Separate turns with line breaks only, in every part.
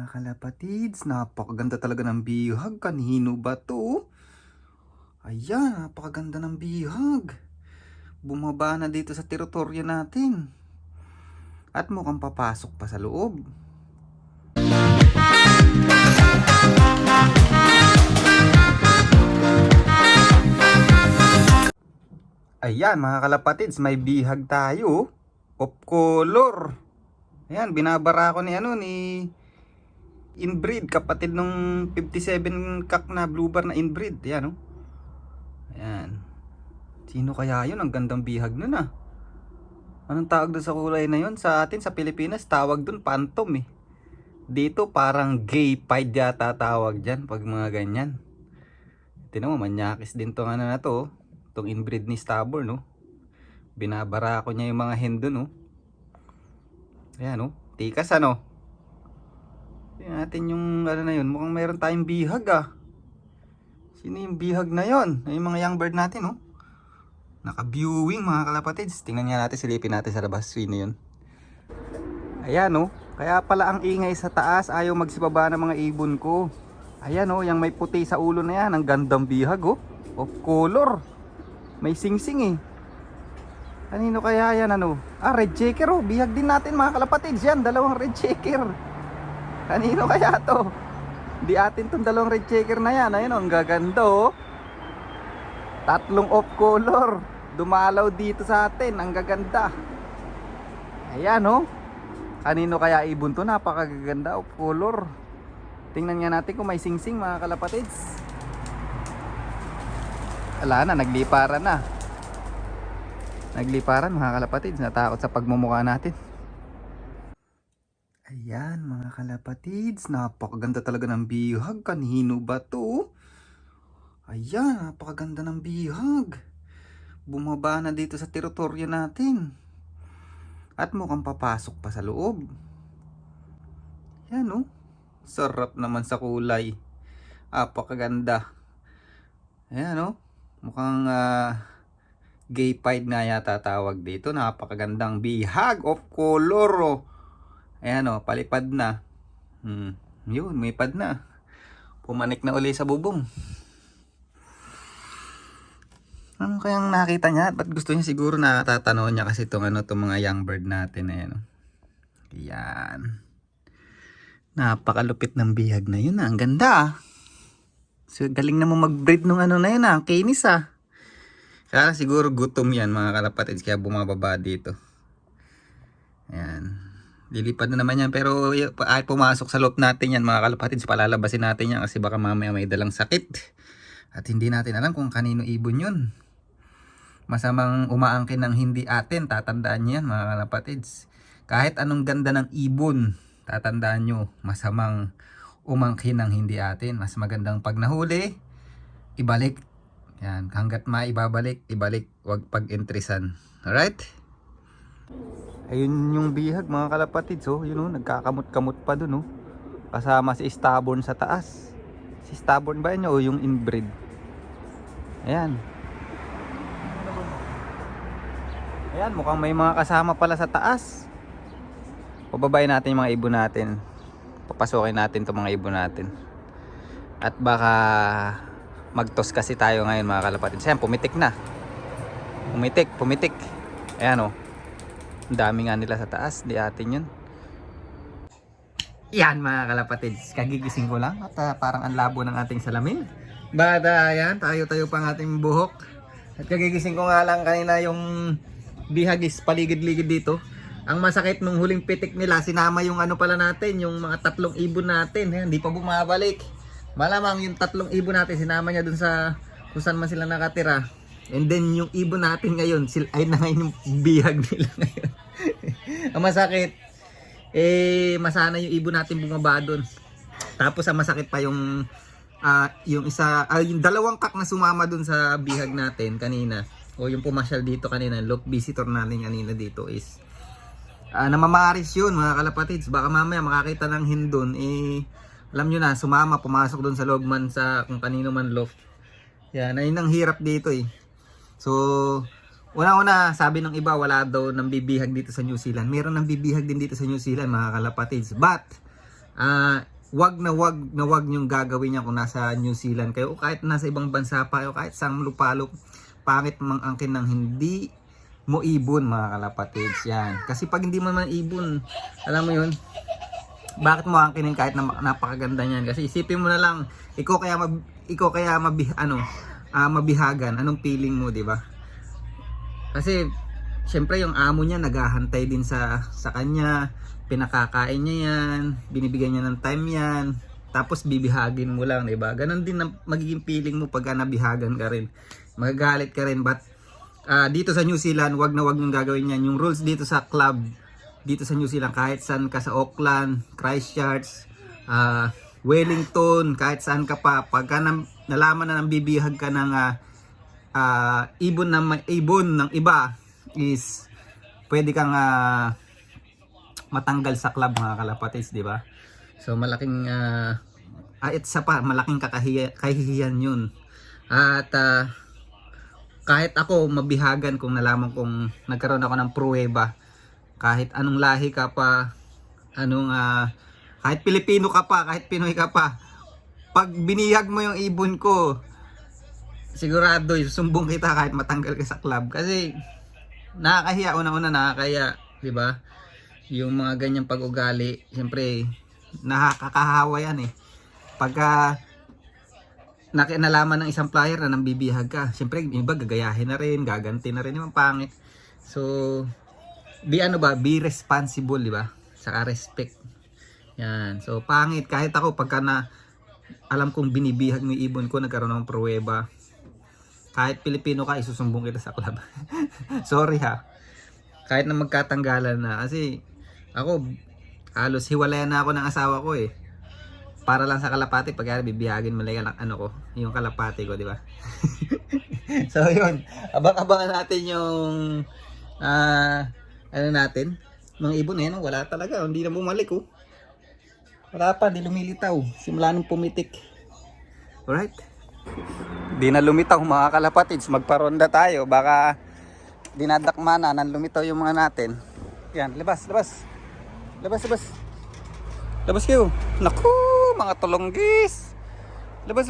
Mga kalapatids, napakaganda talaga ng bihag. Kanino ba to? Ayan, napakaganda ng bihag. Bumaba na dito sa teritoryo natin. At mukhang papasok pa sa loob. Ayan mga kalapatids, may bihag tayo. Of color. Ayan, binabara ko ni inbreed, kapatid nung 57 kak na blue bar na inbreed. Ayan, oh. Ayan. Sino kaya yun? Ang gandang bihag nun, ah. Anong tawag doon sa kulay na yun? Sa atin, sa Pilipinas, tawag doon phantom, eh. Dito, parang gay pied yata tawag dyan pag mga ganyan. Tignan mo, manyakis din tong ano na to, oh. Tong inbreed ni Stubborn, no? Binabara ko niya yung mga hen doon, no? Ayan, no? Tikas, ano? Tingnan natin yung ano na yun. Mukhang meron tayong bihag, ah. Sino yung bihag na yun? Yung mga young bird natin, no? Naka-viewing mga kalapatids. Tingnan nga natin, silipin natin sa labas. Sino yun? Ayan, no? Kaya pala ang ingay sa taas. Ayaw magsibaba ng mga ibon ko. Ayan, no? Yung may puti sa ulo na yan. Ang gandang bihag, oh. Of color. May sing-sing, eh. Kanino kaya yan, ano? Ah, red checker, oh. Bihag din natin mga kalapatids yan. Dalawang red checker. Kanino kaya to? Di atin tong dalawang red checker na yan. Ayun, oh, ang gaganda, oh. Tatlong off color. Dumalaw dito sa atin. Ang gaganda. Ayan, oh. Kanino kaya ibon to? Napakaganda off color. Tingnan nga natin kung may sing-sing mga kalapatids. Wala na, nagliparan na. Nagliparan mga kalapatids. Natakot sa pagmumukha natin. Ayan mga kalapatids, napakaganda talaga ng bihag. Kanino ba to? Ayan, napakaganda ng bihag. Bumaba na dito sa teritoryo natin. At mukhang papasok pa sa loob. Ayan, oh. Sarap naman sa kulay. Napakaganda. Ayan, oh. Mukhang gay pied na yata tawag dito. Napakagandang bihag of color, oh. Ayan, oh, palipad na. Yun, may pad na. Pumanik na uli sa bubong. Ano kayang nakita niya? Ba't gusto niya? Siguro natatanaw niya kasi itong mga young bird natin. Ayan, oh. Ayan. Napakalupit ng bihag na yun, ah. Ang ganda, ah. So, galing naman mag-breed nung ano na yun, ah. Kinis, ah. Kaya siguro gutom yan mga kalapatids, kaya bumababa dito. Ayan. Lilipad na naman yan, pero ay pumasok sa loob natin yan mga kalapatids, palalabasin natin yan kasi baka mamaya may dalang sakit. At hindi natin alam kung kanino ibon yun. Masamang umaangkin ng hindi atin, tatandaan nyo yan mga kalapatids. Kahit anong ganda ng ibon, tatandaan nyo, masamang umangkin ng hindi atin. Mas magandang pag nahuli, ibalik. Yan, hanggat maibabalik, ibalik, wag pag-entrisan. Alright? Ayun yung bihag mga kalapatids, oh. Yun, oh, nagkakamot-kamot pa dun, oh. Kasama si Stubborn sa taas. Si Stubborn ba yun, oh, yung inbreed? Ayan. Ayan, mukhang may mga kasama pala sa taas. Pababayin natin yung mga ibon natin. Papasukin natin itong mga ibon natin. At baka magtos kasi tayo ngayon mga kalapatids. Ayan, pumitik na. Pumitik. Ayan, oh. Ang dami nga nila sa taas, di atin yun. Yan mga kalapatids, kagigising ko lang at parang ang labo ng ating salamin. Bada yan, tayo-tayo pa ang ating buhok. At kagigising ko nga lang kanina yung bihagis paligid-ligid dito. Ang masakit nung huling pitik nila, sinama yung ano pala natin, yung mga tatlong ibon natin. Hindi pa bumabalik. Malamang yung tatlong ibon natin, sinama niya dun sa kung saan man sila nakatira. And then yung ibon natin ngayon, ay na ngayon yung bihag nila ngayon. Ang masakit, masana yung ibon natin bumaba doon. Tapos ang masakit pa yung yung dalawang kak na sumama doon sa bihag natin kanina. O yung pumasyal dito kanina, look visitor natin kanina dito is namamaris yun mga kalapatids. Baka mamaya makakita ng hindon, alam nyo na, sumama, pumasok doon sa loob man sa kung kanino man loft. Yan, ayun ang hirap dito, eh. So, una-una, sabi ng iba, wala daw nang bibihag dito sa New Zealand. Meron nang bibihag din dito sa New Zealand, mga kalapatids. But, wag niyong gagawin yan kung nasa New Zealand kayo o kahit nasa ibang bansa pa kayo, kahit sa lupalop, pangit mangangkin ng hindi mo ibon mga kalapatids yan. Kasi pag hindi mo man ibon, alam mo yun, bakit mo angkinin kahit na napakaganda niyan? Kasi isipin mo na lang, ikaw kaya mabihagan, anong feeling mo, di ba? Kasi syempre yung amo niya naghahantay din sa kanya, pinakakain niya yan, binibigyan niya ng time yan, tapos bibihagin mo lang, 'di ba? Ganon din ang magiging feeling mo pag nabihagan ka rin. Magagalit ka rin, but dito sa New Zealand, wag niyong gagawin yan. Yung rules dito sa club dito sa New Zealand, kahit saan ka sa Auckland, Christchurch, Wellington, kahit saan ka pa, pagka nalaman na nang bibihag ka ng ibon ng iba, is pwede kang matanggal sa club mga kalapatids, di ba? So malaking malaking kahihiyan yun. At kahit ako mabihagan kung nalaman kong nagkaroon ako ng pruweba, kahit anong lahi ka pa, kahit Pilipino ka pa, kahit Pinoy ka pa, pag binihag mo yung ibon ko, sigurado susumbong kita kahit matanggal ka sa club. Kasi nakakahiya, unang-una nakakahiya, di ba? Yung mga ganyang pag-ugali, siyempre nakakahawa yan eh. Pagka nalaman ng isang player na nambibihag ka, siyempre iba gagayahin na rin, gaganti na rin, yung pangit. So be responsible, di ba? Saka respect. Yan. So pangit kahit ako pagka alam kong binibihag ng ibon ko, nagkaroon ng pruweba, kahit Pilipino ka, isusumbong kita sa club. Sorry ha. Kahit na magkatanggalan na, kasi ako halos hiwalayan na ako ng asawa ko eh. Para lang sa kalapati, pag bibihagin mo lang yung kalapati ko, di ba? So yun, abang-abangan natin yung natin, mga ibon na yan, wala talaga, hindi na bumalik oh. Wala pa, di lumilitaw, simula nung pumitik. Alright, di na lumitaw mga kalapatids, magparonda tayo, baka dinadakma na nang lumitaw yung mga natin. Yan, labas kayo. Naku, mga tulonggis, labas.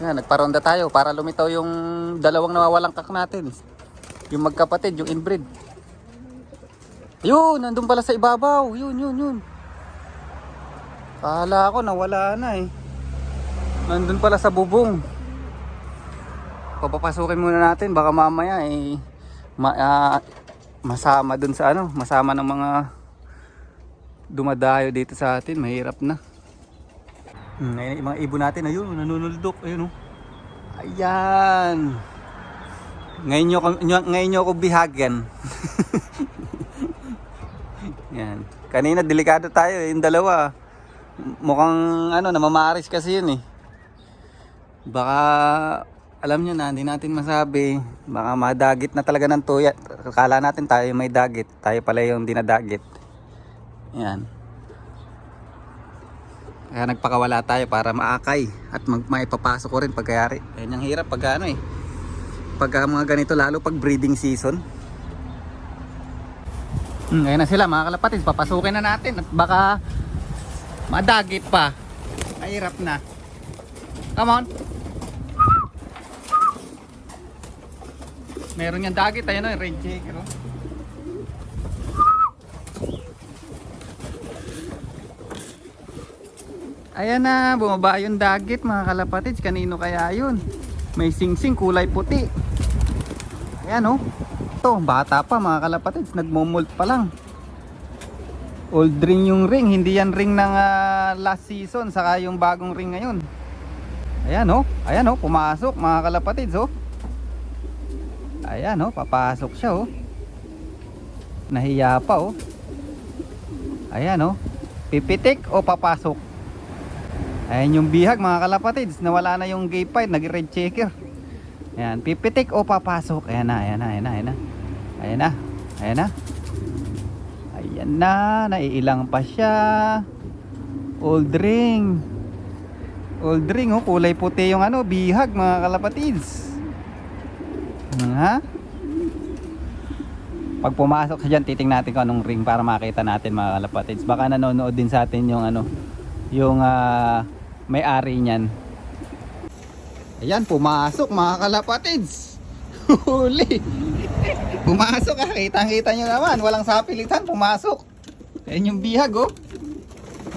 Yan, nagparonda tayo para lumitaw yung dalawang nawawalang kak natin, yung magkapatid, yung inbreed. Yun, nandun pala sa ibabaw. Yun. Kala ko nawala na eh. Nandun pala sa bubong. Papapasukin muna natin, baka mamaya eh masama dun sa masama ng mga dumadayo dito sa atin, mahirap na. Ayun, yung mga ibon natin, ayun, nanunuldok, ayun oh. Ayan. Ngayon nyo ako bihagan. Yan. Kanina delikado tayo yung dalawa. Mukhang namamaris kasi yun eh. Baka alam nyo na, hindi natin masabi. Baka madagit na talaga ng tuya. Akala natin tayo may dagit, tayo pala yung dinadagit. Yan. Kaya nagpakawala tayo para maakay at maipapasok ko rin pagkayari. Yan ang hirap pag pagka mga ganito, lalo pag breeding season. Ngayon na sila mga kalapatids, papasukin na natin at baka madagit pa. Mahirap na. Come on. Meron yung dagit, ayun yung red checker oh. Ayan na, bumaba yung dagit mga kalapatids. Kanino kaya yun? May singsing kulay puti. Ayan oh. Ito, bata pa mga kalapatids, nagmomolt pa lang. Old ring yung ring, hindi yan ring ng last season, saka yung bagong ring ngayon. Ayan oh, pumasok mga kalapatids oh. Ayan oh, papasok siya oh. Nahiya pa oh. Ayan oh, pipitik o papasok. Ayan yung bihag mga kalapatids, nawala na yung gay pied, nag-red checker. Ayan, pipitik o papasok. Ayan na, naiilang pa siya. Old ring oh, kulay puti yung bihag mga kalapatids. Ha? Pag pumasok siya dyan, titingnan natin kung anong ring para makita natin mga kalapatids. Baka nanonood din sa atin yung ano, yung may-ari niyan. Ayan, pumasok mga kalapatids. Huli. Pumasok ah, kitang-kita nyo naman. Walang sapilitan, pumasok. Ayan yung bihag oh.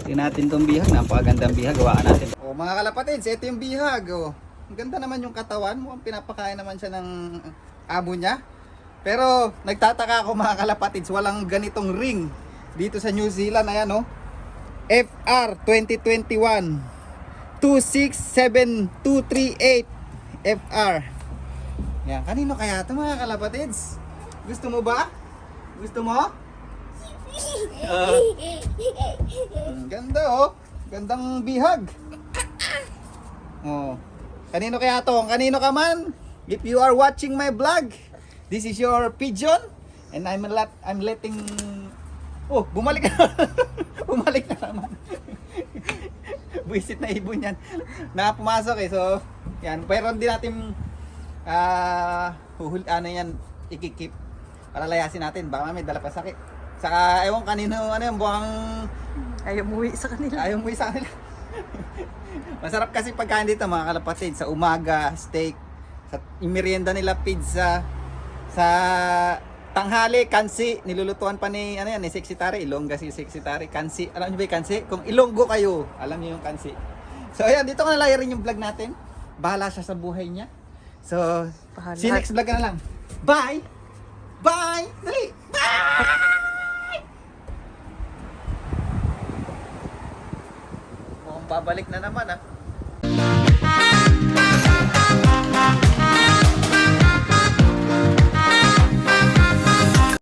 Tingnan natin tong bihag, napakagandang bihag. Gawa natin. Oh mga kalapatids, ito yung bihag oh. Ang ganda naman yung katawan, mukhang pinapakain naman siya ng amo niya. Pero nagtataka ako mga kalapatids, walang ganitong ring dito sa New Zealand. Ayan oh. FR 2021 267238 FR. Yan, kanino kaya ito mga kalapatids? Gusto mo ba? Gusto mo? Ganda oh. Gandang bihag. Oh. Kanino kaya to? Kanino ka man? If you are watching my vlog, this is your pigeon and I'm letting. Oh, bumalik na. Bumalik na naman. Buisit na ibon yan. Pumasok eh. So, yan. Pero hindi natin ano yan, ikikip para layasin natin. Baka may dala pa sakit. Saka ewan kanino ano yung buwang
Ayaw umuwi sa kanila.
ayaw mo sa kanila. Masarap kasi pagkain dito mga kalapatid. Sa umaga, steak. Sa merienda nila, pizza. Sa tanghali, kansi. Nilulutuan pa ni, ano yan, ni Sexy Tari. Ilongga si Sexy Tari. Kansi. Alam niyo ba yung kansi? Kung Ilonggo kayo, alam niyo yung kansi. So ayan, dito ko nalayarin yung vlog natin. Bahala siya sa buhay niya. So,
Bahala.
see you next vlog ka na lang. Bye! Bye! Dali! Bye! Mukhang babalik na naman ah.